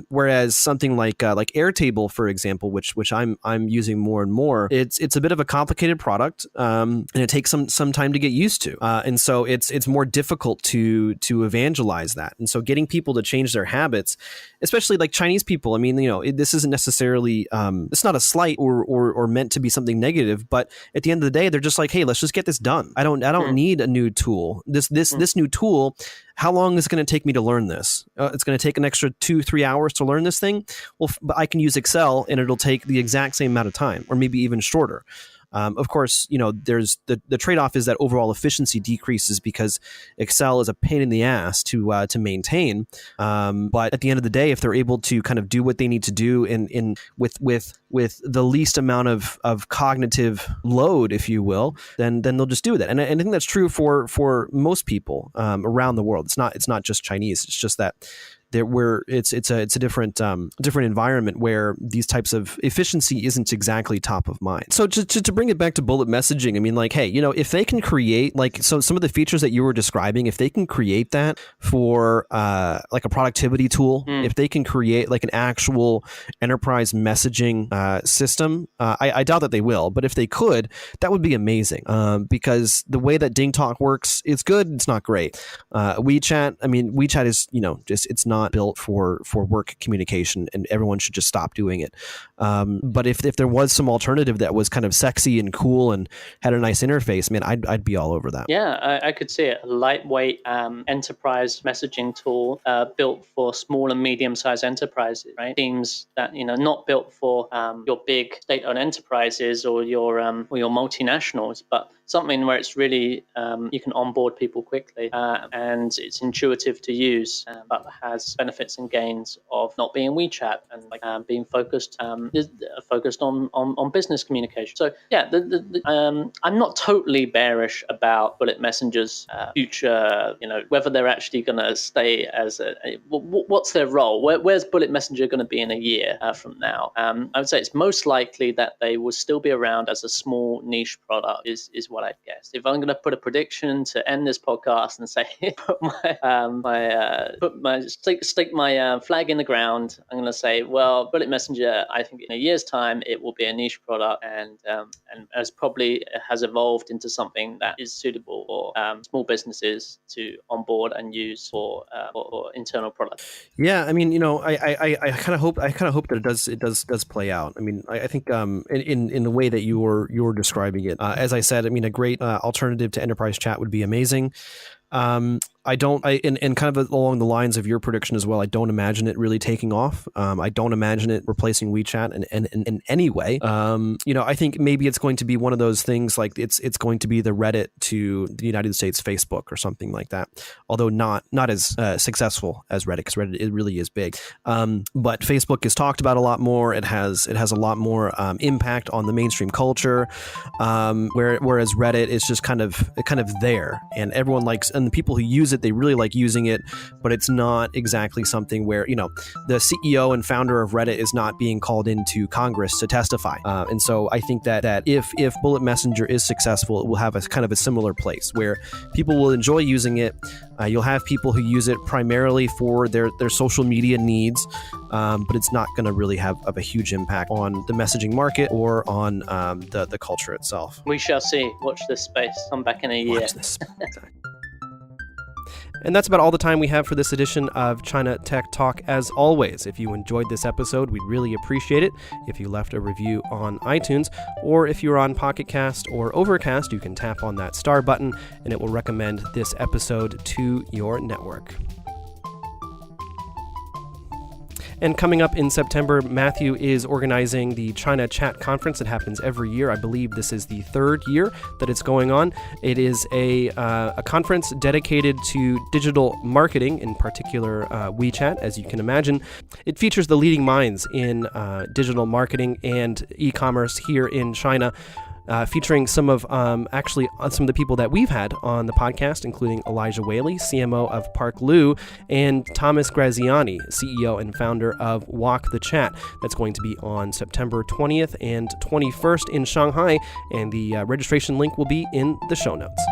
Whereas something like Airtable, for example, which I'm using more and more, it's a bit of a complicated product, and it takes some time to get used to, and so it's more difficult to evangelize that. And so getting people to change their habits, especially like Chinese people. I mean, this isn't necessarily it's not a slight or meant to be something negative, but at the end of the day, they're just like, hey, let's just get this done. I don't need a new tool. This new tool, how long is it going to take me to learn this? It's going to take an extra 2-3 hours to learn this thing. Well, but I can use Excel and it'll take the exact same amount of time, or maybe even shorter. Of course, there's the trade-off is that overall efficiency decreases because Excel is a pain in the ass to maintain. But at the end of the day, if they're able to kind of do what they need to do with the least amount of cognitive load, if you will, then they'll just do that. And I think that's true for most people around the world. It's not just Chinese. It's just that where it's a different environment where these types of efficiency isn't exactly top of mind. So to bring it back to bullet messaging, I mean, like, hey, if they can create some of the features that you were describing, if they can create that for like a productivity tool, if they can create like an actual enterprise messaging system, I doubt that they will, but if they could, that would be amazing. Because the way that Ding Talk works, it's good, it's not great. WeChat is, it's not built for work communication, and everyone should just stop doing it. But if there was some alternative that was kind of sexy and cool and had a nice interface, man, I'd be all over that. Yeah, I could see it. A lightweight enterprise messaging tool built for small and medium-sized enterprises, right? Teams that, not built for your big state-owned enterprises or your multinationals, but something where it's really you can onboard people quickly and it's intuitive to use, but has benefits and gains of not being WeChat and being focused on business communication. So yeah, I'm not totally bearish about bullet messengers' future. Whether they're actually going to stay as what's their role? Where's bullet messenger going to be in a year from now? I would say it's most likely that they will still be around as a small niche product. Is what I'd guess. If I'm going to put a prediction to end this podcast and say stick my flag in the ground, I'm going to say, well, bullet messenger, I think in a year's time it will be a niche product and as probably has evolved into something that is suitable for small businesses to onboard and use for internal products. Yeah, I mean, I kind of hope that it does play out. I mean, I think in the way that you're describing it, as I said, I mean, a great alternative to enterprise chat would be amazing. And kind of along the lines of your prediction as well, I don't imagine it really taking off. I don't imagine it replacing WeChat in any way. I think maybe it's going to be one of those things like it's going to be the Reddit to the United States Facebook or something like that. Although not as successful as Reddit, because Reddit, it really is big. But Facebook is talked about a lot more. It has a lot more impact on the mainstream culture. Whereas Reddit is just kind of there, and everyone likes. And the people who use it, they really like using it, but it's not exactly something where, the CEO and founder of Reddit is not being called into Congress to testify. And so I think that if Bullet Messenger is successful, it will have a kind of a similar place where people will enjoy using it. You'll have people who use it primarily for their social media needs, but it's not going to really have a huge impact on the messaging market or on the culture itself. We shall see. Watch this space. Come back in a year. Watch this. And that's about all the time we have for this edition of China Tech Talk. As always, if you enjoyed this episode, we'd really appreciate it if you left a review on iTunes, or if you're on Pocket Cast or Overcast, you can tap on that star button and it will recommend this episode to your network. And coming up in September, Matthew is organizing the China Chat Conference. It happens every year. I believe this is the third year that it's going on. It is a conference dedicated to digital marketing, in particular WeChat, as you can imagine. It features the leading minds in digital marketing and e-commerce here in China. Featuring some of the people that we've had on the podcast, including Elijah Whaley, CMO of Park Loo, and Thomas Graziani, CEO and founder of Walk the Chat. That's going to be on September 20th and 21st in Shanghai, and the registration link will be in the show notes.